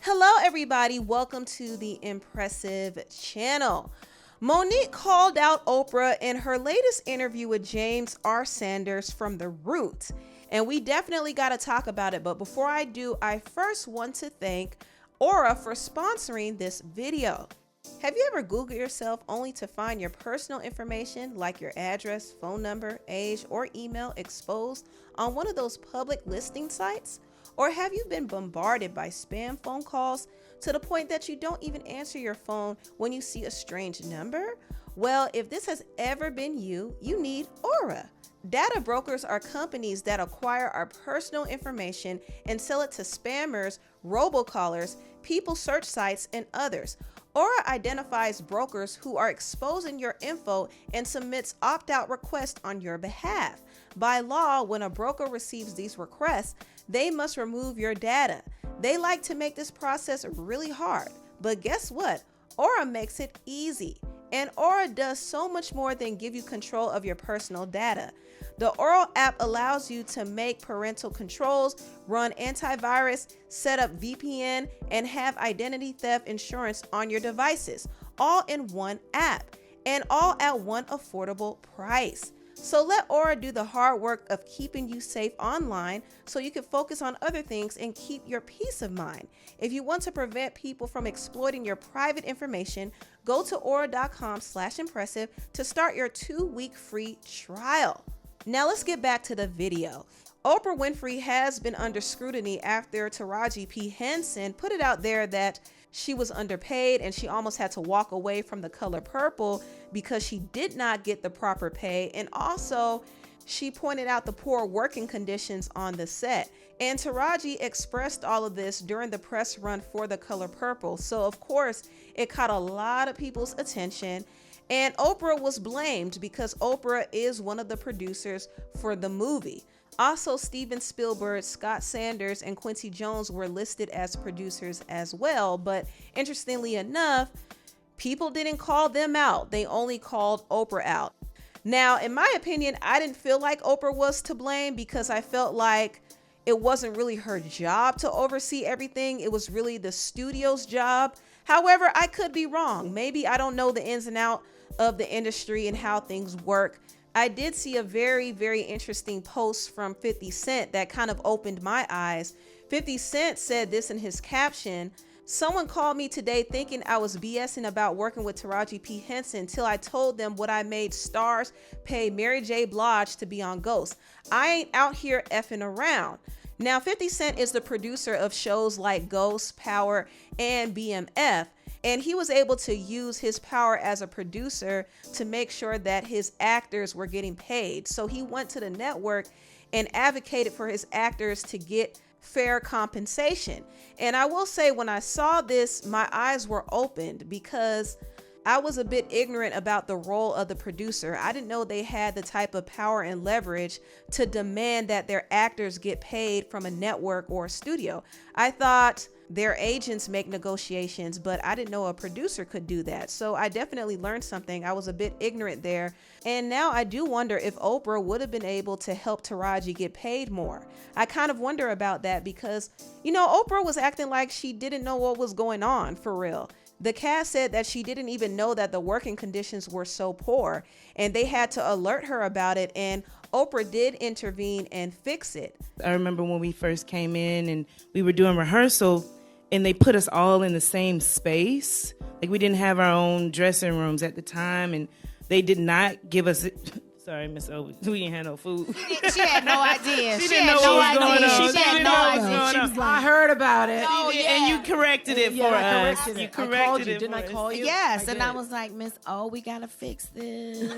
Hello, everybody. Welcome to the Empressive channel. Monique called out Oprah in her latest interview with James R. Sanders from The Root, and we definitely got to talk about it. But before I do, I first want to thank Aura for sponsoring this video. Have you ever Googled yourself only to find your personal information like your address, phone number, age, or email exposed on one of those public listing sites? Or have you been bombarded by spam phone calls to the point that you don't even answer your phone when you see a strange number? Well, if this has ever been you, you need Aura. Data brokers are companies that acquire our personal information and sell it to spammers, robocallers, people search sites, and others. Aura identifies brokers who are exposing your info and submits opt-out requests on your behalf. By law, when a broker receives these requests, they must remove your data. They like to make this process really hard, but guess what? Aura makes it easy. And Aura does so much more than give you control of your personal data. The Aura app allows you to make parental controls, run antivirus, set up VPN, and have identity theft insurance on your devices, all in one app, and all at one affordable price. So let Aura do the hard work of keeping you safe online so you can focus on other things and keep your peace of mind. If you want to prevent people from exploiting your private information, go to aura.com/impressive to start your 2-week free trial. Now let's get back to the video. Oprah Winfrey has been under scrutiny after Taraji P. Henson put it out there that she was underpaid and she almost had to walk away from The Color Purple because she did not get the proper pay. And also, she pointed out the poor working conditions on the set. And Taraji expressed all of this during the press run for The Color Purple. So of course, it caught a lot of people's attention. And Oprah was blamed because Oprah is one of the producers for the movie. Also, Steven Spielberg, Scott Sanders, and Quincy Jones were listed as producers as well. But interestingly enough, people didn't call them out. They only called Oprah out. Now, in my opinion, I didn't feel like Oprah was to blame because I felt like it wasn't really her job to oversee everything. It was really the studio's job. However, I could be wrong. Maybe I don't know the ins and outs of the industry and how things work. I did see a very, very interesting post from 50 Cent that kind of opened my eyes. 50 Cent said this in his caption: "Someone called me today thinking I was BSing about working with Taraji P. Henson till I told them what I made stars pay Mary J. Blige to be on Ghost. I ain't out here effing around." Now, 50 Cent is the producer of shows like Ghost, Power, and BMF. And he was able to use his power as a producer to make sure that his actors were getting paid. So he went to the network and advocated for his actors to get fair compensation. And I will say, when I saw this, my eyes were opened because I was a bit ignorant about the role of the producer. I didn't know they had the type of power and leverage to demand that their actors get paid from a network or a studio. I thought their agents make negotiations, but I didn't know a producer could do that. So I definitely learned something. I was a bit ignorant there. And now I do wonder if Oprah would have been able to help Taraji get paid more. I kind of wonder about that because, Oprah was acting like she didn't know what was going on for real. The cast said that she didn't even know that the working conditions were so poor, and they had to alert her about it, and Oprah did intervene and fix it. I remember when we first came in and we were doing rehearsal and they put us all in the same space. Like, we didn't have our own dressing rooms at the time, and they did not give us sorry, Miss O, we didn't have no food. She had no idea. She didn't know what was going on. She had no idea. She was like, I heard about it. Oh, yeah. And you corrected it for us. Corrected it. You I corrected called you. it. Didn't I call you? Yes, I and did. I was like, Miss O, we gotta fix this.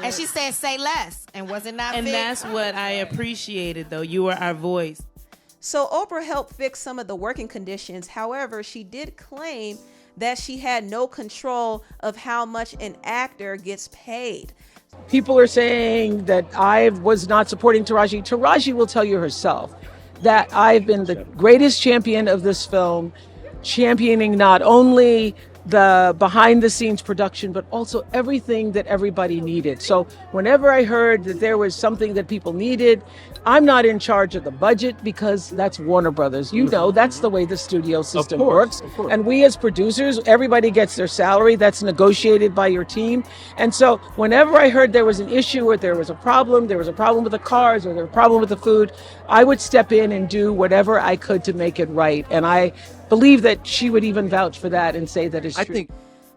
And she said, say less. And was it not And fixed? that's what I appreciated, though. You were our voice. So Oprah helped fix some of the working conditions. However, she did claim that she had no control of how much an actor gets paid. People are saying that I was not supporting Taraji. Taraji will tell you herself that I've been the greatest champion of this film, championing not only the behind the scenes production, but also everything that everybody needed. So whenever I heard that there was something that people needed, I'm not in charge of the budget because that's Warner Brothers. You know, that's the way the studio system works. And we as producers, everybody gets their salary. That's negotiated by your team. And so whenever I heard there was an issue or there was a problem with the cars or there was a problem with the food, I would step in and do whatever I could to make it right. And I believe that she would even vouch for that and say that it's true.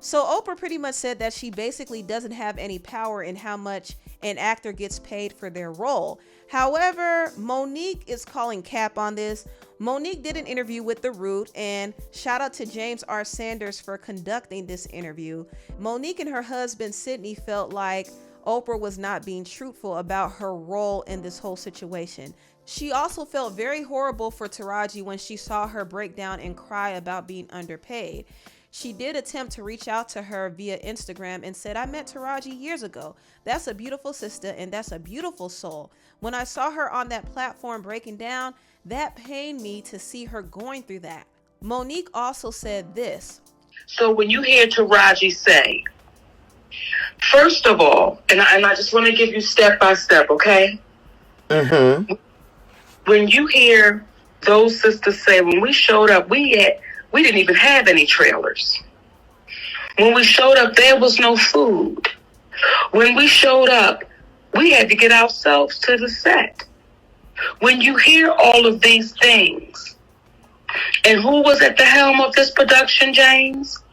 So Oprah pretty much said that she basically doesn't have any power in how much an actor gets paid for their role. However, Monique is calling cap on this. Monique did an interview with The Root, and shout out to James R. Sanders for conducting this interview. Monique and her husband Sydney felt like Oprah was not being truthful about her role in this whole situation. She also felt very horrible for Taraji when she saw her break down and cry about being underpaid. She did attempt to reach out to her via Instagram and said, "I met Taraji years ago. That's a beautiful sister and that's a beautiful soul. When I saw her on that platform breaking down, that pained me to see her going through that." Monique also said this. So when you hear Taraji say, first of all, and I just want to give you step by step, okay? Mm-hmm. When you hear those sisters say, when we showed up, we didn't even have any trailers. When we showed up, there was no food. When we showed up, we had to get ourselves to the set. When you hear all of these things, and who was at the helm of this production, James?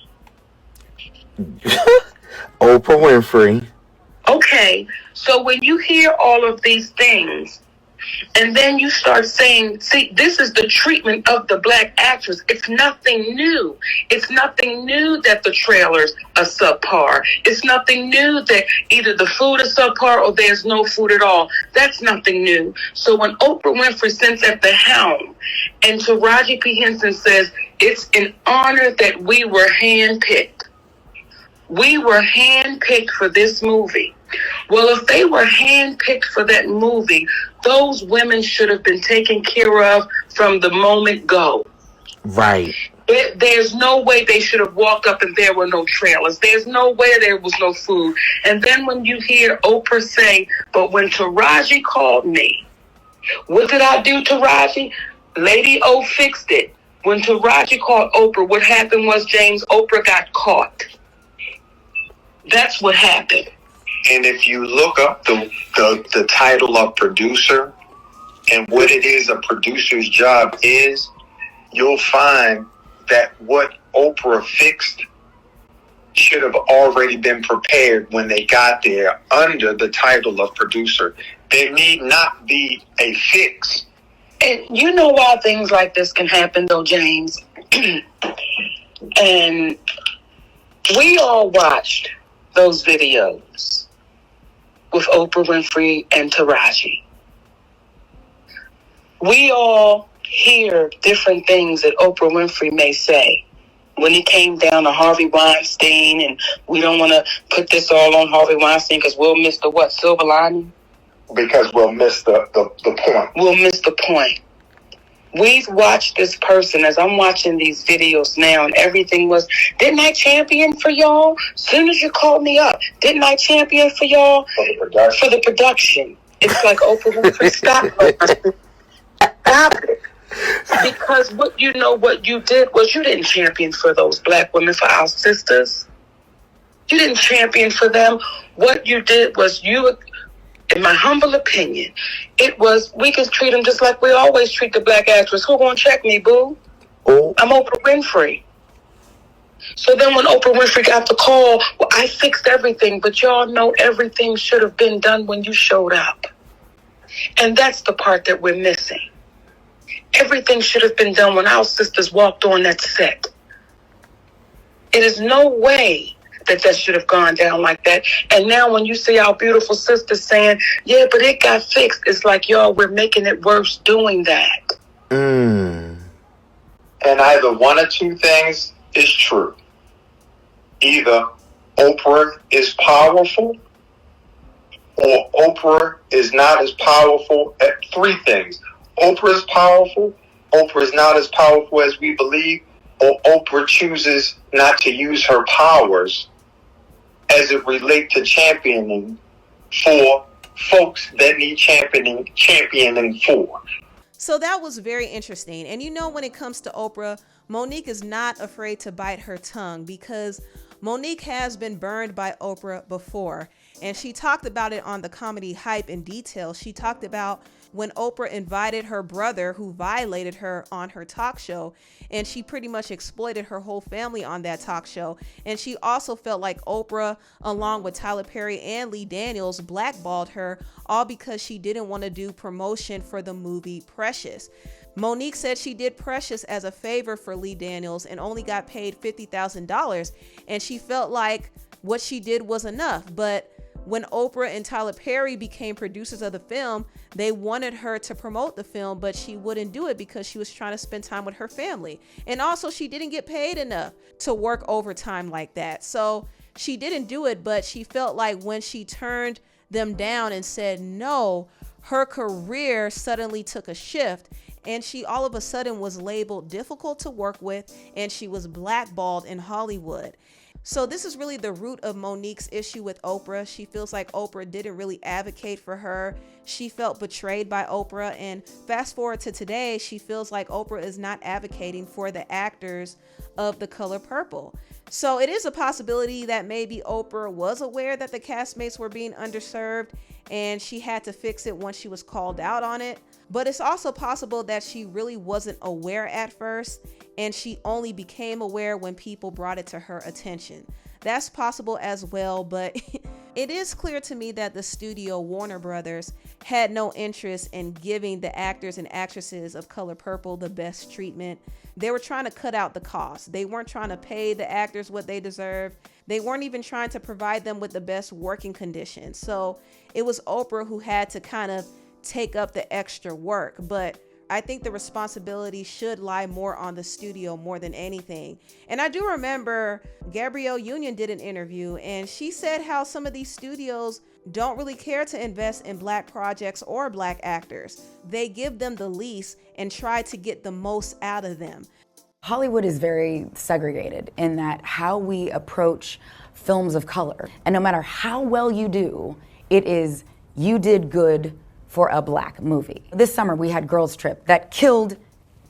Oprah Winfrey. Okay, so when you hear all of these things, and then you start saying, see, this is the treatment of the black actress. It's nothing new. It's nothing new that the trailers are subpar. It's nothing new that either the food is subpar or there's no food at all. That's nothing new. So when Oprah Winfrey sits at the helm and Taraji P. Henson says, it's an honor that we were handpicked. We were handpicked for this movie. Well, if they were handpicked for that movie, those women should have been taken care of from the moment go. Right. There's no way they should have walked up and there were no trailers. There's no way there was no food. And then when you hear Oprah say, but when Taraji called me, what did I do, Taraji? Lady O fixed it. When Taraji called Oprah, what happened was, James, Oprah got caught. That's what happened. And if you look up the title of producer and what it is a producer's job is, you'll find that what Oprah fixed should have already been prepared when they got there under the title of producer. There need not be a fix. And you know why things like this can happen, though, James? And we all watched those videos with Oprah Winfrey and Taraji. We all hear different things that Oprah Winfrey may say when it came down to Harvey Weinstein, and we don't want to put this all on Harvey Weinstein because we'll miss the what, silver lining? Because we'll miss the point. We'll miss the point. We've watched this person as I'm watching these videos now, and everything was, didn't I champion for y'all? As soon as you called me up, didn't I champion for y'all? For the production. It's like, Oprah Winfrey, stop it. Stop it. Because what you did was you didn't champion for those black women, for our sisters. You didn't champion for them. What you did was you, in my humble opinion, it was, we can treat them just like we always treat the black actress. Who gonna check me, boo? Oh. I'm Oprah Winfrey. So then when Oprah Winfrey got the call, well, I fixed everything, but y'all know everything should have been done when you showed up. And that's the part that we're missing. Everything should have been done when our sisters walked on that set. It is no way that should have gone down like that. And now when you see our beautiful sisters saying, yeah, but it got fixed, it's like, y'all, we're making it worse doing that. And either one or two things is true. Either Oprah is powerful or Oprah is not as powerful at three things. Oprah is powerful. Oprah is not as powerful as we believe. or Oprah chooses not to use her powers as it relates to championing for folks that need championing for. So that was very interesting. And when it comes to Oprah, Monique is not afraid to bite her tongue, because Monique has been burned by Oprah before. And she talked about it on the Comedy Hype in detail. She talked about when Oprah invited her brother, who violated her, on her talk show, and she pretty much exploited her whole family on that talk show. And she also felt like Oprah, along with Tyler Perry and Lee Daniels, blackballed her, all because she didn't want to do promotion for the movie Precious. Monique said she did Precious as a favor for Lee Daniels and only got paid $50,000, and she felt like what she did was enough. But when Oprah and Tyler Perry became producers of the film, they wanted her to promote the film, but she wouldn't do it because she was trying to spend time with her family. And also, she didn't get paid enough to work overtime like that. So she didn't do it, but she felt like when she turned them down and said no, her career suddenly took a shift, and she all of a sudden was labeled difficult to work with, and she was blackballed in Hollywood. So this is really the root of Monique's issue with Oprah. She feels like Oprah didn't really advocate for her. She felt betrayed by Oprah. And fast forward to today, she feels like Oprah is not advocating for the actors of The Color Purple. So it is a possibility that maybe Oprah was aware that the castmates were being underserved, and she had to fix it once she was called out on it. But it's also possible that she really wasn't aware at first, and she only became aware when people brought it to her attention. That's possible as well, but it is clear to me that the studio, Warner Brothers, had no interest in giving the actors and actresses of Color Purple the best treatment. They were trying to cut out the cost. They weren't trying to pay the actors what they deserved. They weren't even trying to provide them with the best working conditions. So it was Oprah who had to kind of take up the extra work. But I think the responsibility should lie more on the studio more than anything. And I do remember Gabrielle Union did an interview, and she said how some of these studios don't really care to invest in black projects or black actors. They give them the least and try to get the most out of them. Hollywood is very segregated in that how we approach films of color. And no matter how well you do, it is you did good for a black movie. This summer we had Girls Trip that killed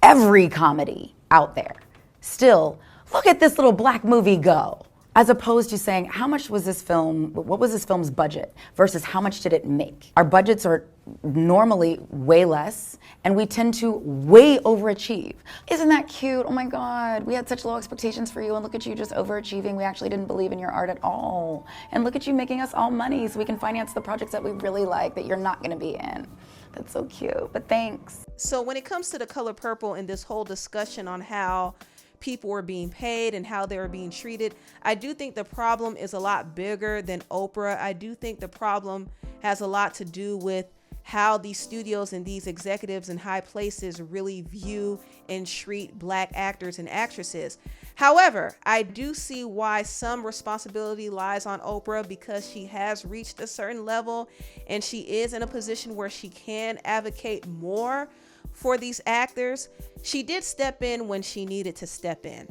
every comedy out there. Still, look at this little black movie go. As opposed to saying, how much was this film, what was this film's budget versus how much did it make? Our budgets are normally way less, and we tend to way overachieve. Isn't that cute? Oh my God, we had such low expectations for you, and look at you just overachieving. We actually didn't believe in your art at all. And look at you making us all money so we can finance the projects that we really like that you're not gonna be in. That's so cute, but thanks. So when it comes to The Color Purple and this whole discussion on how people were being paid and how they were being treated, I do think the problem is a lot bigger than Oprah. I do think the problem has a lot to do with how these studios and these executives in high places really view and treat black actors and actresses. However, I do see why some responsibility lies on Oprah, because she has reached a certain level and she is in a position where she can advocate more for these actors. She did step in when she needed to step in.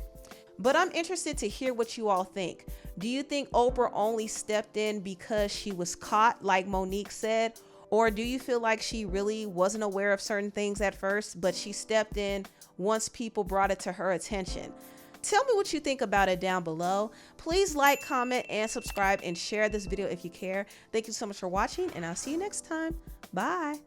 But I'm interested to hear what you all think. Do you think Oprah only stepped in because she was caught, like Monique said? Or do you feel like she really wasn't aware of certain things at first, but she stepped in once people brought it to her attention? Tell me what you think about it down below. Please like, comment, and subscribe, and share this video if you care. Thank you so much for watching, and I'll see you next time. Bye.